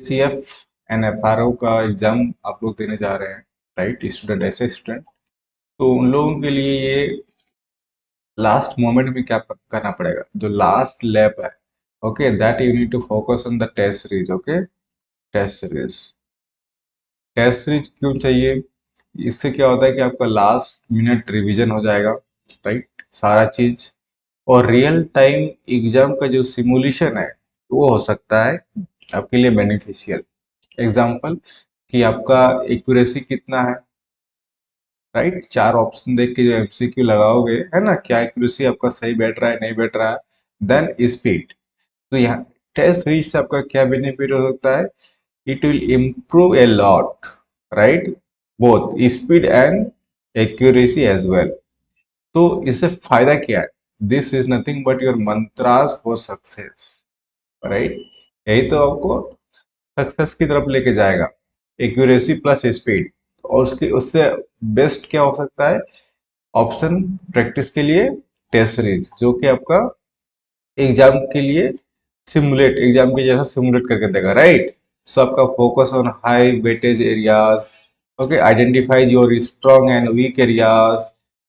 CF and FRO का exam आप लोग देने जा रहे हैं, राइट? स्टूडेंट, ऐसे स्टूडेंट, तो उन लोगों के लिए ये लास्ट मोमेंट में क्या करना पड़ेगा, जो लास्ट लैप है, okay, that you need to focus on the test series. Okay, test series, test series क्यों चाहिए? इससे क्या होता है कि आपका लास्ट मिनट रिवीजन हो जाएगा, राइट, सारा चीज। और रियल टाइम एग्जाम का जो सिमुलेशन है वो हो सकता है आपके लिए बेनिफिशियल। एग्जाम्पल कि आपका एक्यूरेसी कितना है, राइट? चार ऑप्शन देख के जो एमसीक्यू लगाओगे, है ना, क्या एक्यूरेसी आपका सही बैठ रहा है, नहीं बैठ रहा है। Then speed. तो यहाँ टेस्ट सीरीज से आपका क्या बेनिफिट हो सकता है? It will improve a lot, right, both speed and accuracy as well. तो इससे फायदा क्या है? This is nothing but your mantras for success, right? यही तो आपको सक्सेस की तरफ लेके जाएगा, एक्यूरेसी प्लस स्पीड। और उसके उससे बेस्ट क्या हो सकता है ऑप्शन प्रैक्टिस के लिए? टेस्ट सीरीज, जो कि आपका एग्जाम के लिए सिमुलेट, एग्जाम के जैसा सिमुलेट करके देगा, राइट? सो आपका focus on high weightage areas, okay, identify your strong and weak areas,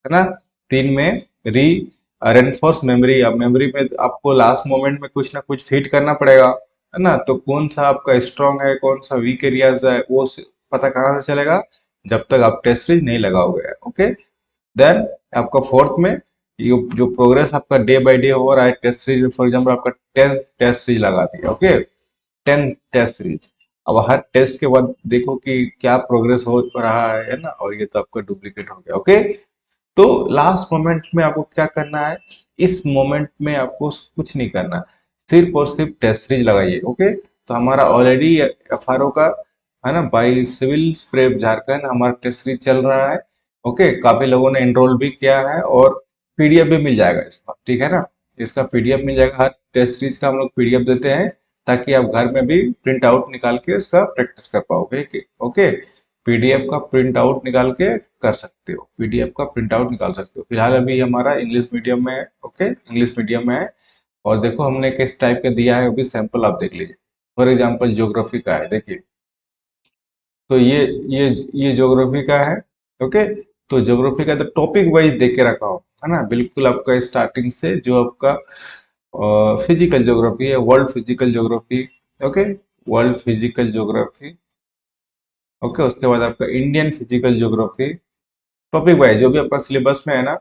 है ना। तीन में री रेनफोर्स मेमोरी, अब मेमोरी में आपको लास्ट मोमेंट में कुछ ना कुछ फिट करना पड़ेगा, है ना। तो कौन सा आपका स्ट्रॉन्ग है, कौन सा वीक एरियाज है, वो पता कहाँ से चलेगा? जब तक आप टेस्ट सीरीज नहीं लगाओगे, ओके। देन आपका फोर्थ में ये जो प्रोग्रेस आपका डे बाय डे हो रहा है टेस्ट सीरीज, फॉर एग्जाम्पल आपका 10 टेस्ट सीरीज लगा दिया, ओके, 10 टेस्ट सीरीज। अब हर टेस्ट के बाद देखो कि क्या प्रोग्रेस हो रहा है ना, और ये तो आपका डुप्लीकेट हो गया, ओके। तो लास्ट मोमेंट में आपको क्या करना है? इस मोमेंट में आपको कुछ नहीं करना, सिर्फ और सिर्फ टेस्ट सीरीज लगाइए, ओके। तो हमारा ऑलरेडी एफआरओ का, है ना, बाई सिविल स्प्रेप झारखंड हमारा टेस्ट सीरीज चल रहा है, ओके। काफी लोगों ने एनरोल भी किया है और पीडीएफ भी मिल जाएगा इसका, ठीक है ना। इसका पीडीएफ मिल जाएगा, हर टेस्ट सीरीज का हम लोग पीडीएफ देते हैं, ताकि आप घर में भी प्रिंट आउट निकाल के उसका प्रैक्टिस कर पाओगे, ओके। पीडीएफ का प्रिंट आउट निकाल के कर सकते हो, पीडीएफ का प्रिंट आउट निकाल सकते हो। फिलहाल अभी हमारा इंग्लिश मीडियम में है, ओके, इंग्लिश मीडियम में है। और देखो हमने किस टाइप का दिया है, वो भी सैंपल आप देख लीजिए। फॉर एग्जांपल ज्योग्राफी का है, देखिए। तो ये ये ज्योग्राफी का है, ओके। तो ज्योग्राफी का तो टॉपिक वाइज देख के रखा हो, है ना, बिल्कुल आपका स्टार्टिंग से जो आपका फिजिकल ज्योग्राफी है, world physical geography, okay, world physical geography, okay. उसके बाद आपका Indian physical geography, topic wise जो भी आपका सिलेबस में है ना,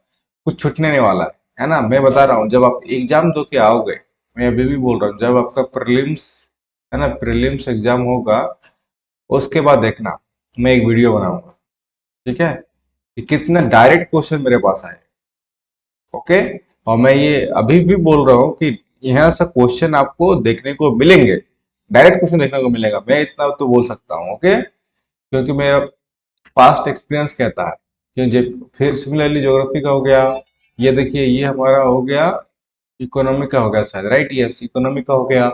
कुछ छूटने नहीं वाला है ना। मैं बता रहा हूँ, जब आप एग्जाम दो के आओगे, मैं अभी भी बोल रहा हूँ, जब आपका प्रीलिम्स, है ना, प्रीलिम्स एग्जाम होगा, उसके बाद देखना मैं एक वीडियो बनाऊंगा, ठीक है, कि कितना डायरेक्ट क्वेश्चन मेरे पास आए, ओके। और मैं ये अभी भी बोल रहा हूँ कि यहाँ से क्वेश्चन आपको देखने को मिलेंगे, डायरेक्ट क्वेश्चन देखने को मिलेगा, मैं इतना तो बोल सकता हूँ, ओके। क्योंकि मैं पास्ट एक्सपीरियंस कहता है कि फिर सिमिलरली ज्योग्राफी का हो गया, ये देखिए ये हमारा हो गया, इकोनॉमी का हो गया शायद, राइट, यस, इकोनॉमी का हो गया।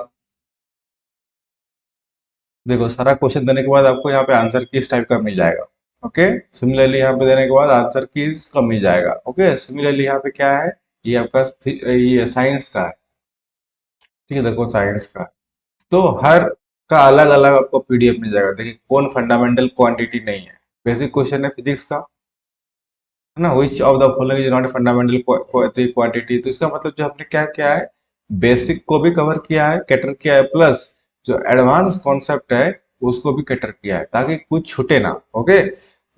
देखो सारा क्वेश्चन देने के बाद आपको यहाँ पे आंसर किस टाइप का मिल जाएगा, ओके। सिमिलरली यहाँ पे देने के बाद आंसर किस का मिल जाएगा, ओके। सिमिलरली यहाँ पे क्या है, ये आपका ये साइंस का है, ठीक है, देखो साइंस का। तो हर का अलग अलग आपको पीडीएफ मिल जाएगा। देखिए कौन फंडामेंटल क्वांटिटी नहीं है, बेसिक क्वेश्चन है फिजिक्स का, है ना, which of the following is not fundamental quantity. तो इसका मतलब जो हमने क्या किया है, बेसिक को भी कवर किया है, कैटर किया है, प्लस जो एडवांस कॉन्सेप्ट है उसको भी कैटर किया है, ताकि कुछ छूटे ना, okay.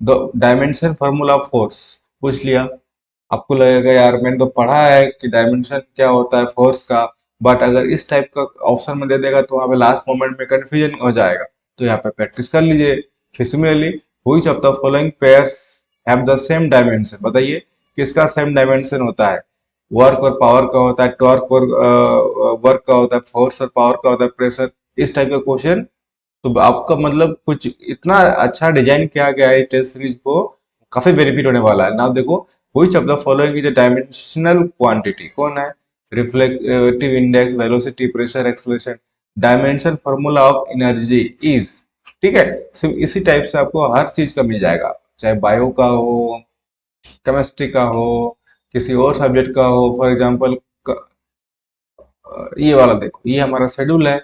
The dimension formula of force पूछ लिया, आपको लगेगा यार मैंने तो पढ़ा है कि डायमेंशन क्या होता है फोर्स का, बट अगर इस टाइप का ऑप्शन में दे देगा तो वहां पे लास्ट मोमेंट में कंफ्यूजन हो जाएगा। तो यहाँ पे प्रैक्टिस कर लीजिए। फिर similarly which of the following pairs have the same dimension, बताइए किसका सेम डायमेंशन होता है? वर्क और पावर का होता है, टॉर्क और वर्क का होता है, फोर्स और पावर का होता है, प्रेशर, इस टाइप का क्वेश्चन। तो आपका मतलब कुछ इतना अच्छा डिजाइन किया गया है टेस्ट सीरीज को, काफी बेनिफिट होने वाला है ना। देखो which of the following is a dimensional quantity, कौन है? Reflective index, velocity, pressure, acceleration, dimension formula of energy is, ठीक है। सिर्फ इसी टाइप से आपको हर चीज का मिल जाएगा, चाहे बायो का हो, केमिस्ट्री का हो, किसी और सब्जेक्ट का हो। फॉर एग्जांपल ये वाला देखो, ये हमारा शेड्यूल है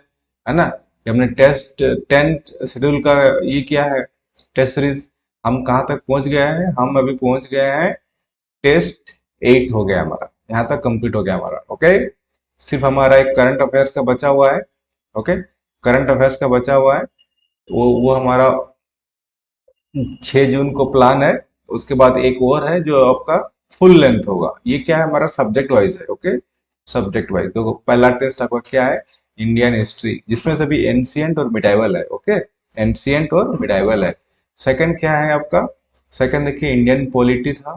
ना। कि हमने टेस्ट 10 शेड्यूल का ये क्या है, टेस्ट सीरीज। हम कहाँ तक पहुंच गए हैं, हम अभी पहुंच गए हैं टेस्ट 8 हो गया हमारा, यहाँ तक कंप्लीट हो गया हमारा। ओके, सिर्फ हमारा एक करंट अफेयर्स का बचा हुआ है। ओके, करंट अफेयर्स का बचा हुआ है, वो हमारा 6 जून को प्लान है। उसके बाद एक और है जो आपका फुल लेंथ होगा, ये क्या है हमारा सब्जेक्ट वाइज है। ओके, सब्जेक्ट वाइज तो पहला टेस्ट आपका क्या है, इंडियन हिस्ट्री, जिसमें सभी एंशियंट और मिडाइवल है। ओके, एंशियंट और मिडाइवल है। सेकंड क्या है आपका, सेकंड देखिए इंडियन पॉलिटी था,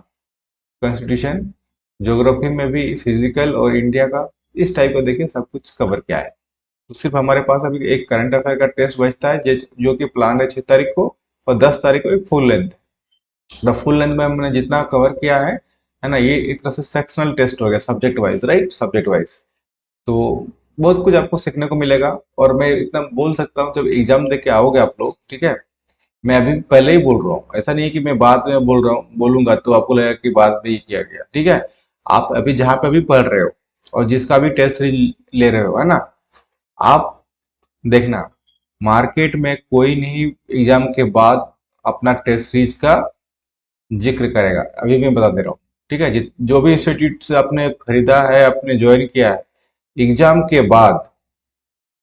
कॉन्स्टिट्यूशन। ज्योग्राफी में भी फिजिकल और इंडिया का, इस टाइप का देखिए सब कुछ कवर क्या है। तो सिर्फ हमारे पास अभी एक करंट अफेयर का टेस्ट बचता है, जो कि प्लान है 6 तारीख को, और 10 तारीख को एक full length. The full length में हमने जितना कवर किया है ना, ये एक तरह से सेक्शनल टेस्ट हो गया, subject wise, right, subject wise. तो बहुत कुछ आपको सीखने को मिलेगा। और मैं इतना बोल सकता हूँ, जब एग्जाम दे के आओगे आप लोग, ठीक है, मैं अभी पहले ही बोल रहा हूँ, ऐसा नहीं है कि मैं बाद में बोल रहा हूँ, बोलूंगा तो आपको लगेगा कि बाद में ही किया गया। ठीक है, आप अभी जहाँ पे अभी पढ़ रहे हो और जिसका भी टेस्ट ले रहे हो, है ना, आप देखना, मार्केट में कोई नहीं एग्जाम के बाद अपना टेस्ट सीरीज का जिक्र करेगा, अभी मैं बता दे रहा हूँ। ठीक है, जो भी इंस्टीट्यूट से आपने खरीदा है, आपने ज्वाइन किया है, एग्जाम के बाद,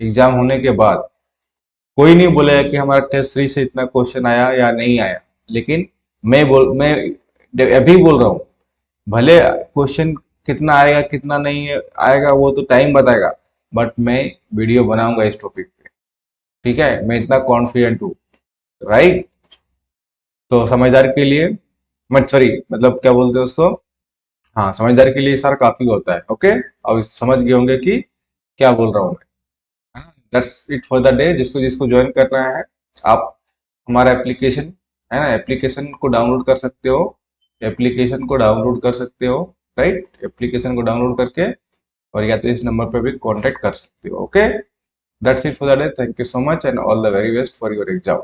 एग्जाम होने के बाद कोई नहीं बोलेगा कि हमारा टेस्ट सीरीज से इतना क्वेश्चन आया या नहीं आया। लेकिन मैं अभी बोल रहा हूँ, भले क्वेश्चन कितना आएगा कितना नहीं आएगा वो तो टाइम बताएगा, बट मैं वीडियो बनाऊंगा इस टॉपिक पे। ठीक है, मैं इतना कॉन्फिडेंट हूँ, राइट। तो समझदार के लिए, मत सॉरी, मतलब क्या बोलते हैं उसको, हाँ, समझदार के लिए सर काफी होता है। ओके, अब समझ गए होंगे कि क्या बोल रहा हूँ मैं, है ना। That's it for the day. जिसको जिसको ज्वाइन करना है, आप हमारा एप्लीकेशन है ना, एप्लीकेशन को डाउनलोड कर सकते हो, एप्लीकेशन को डाउनलोड कर सकते हो, राइट, एप्लीकेशन को डाउनलोड करके, और या तो इस नंबर पे भी कांटेक्ट कर सकते हो। Okay, that's it for the day. Thank you so much and all the very best for your exam.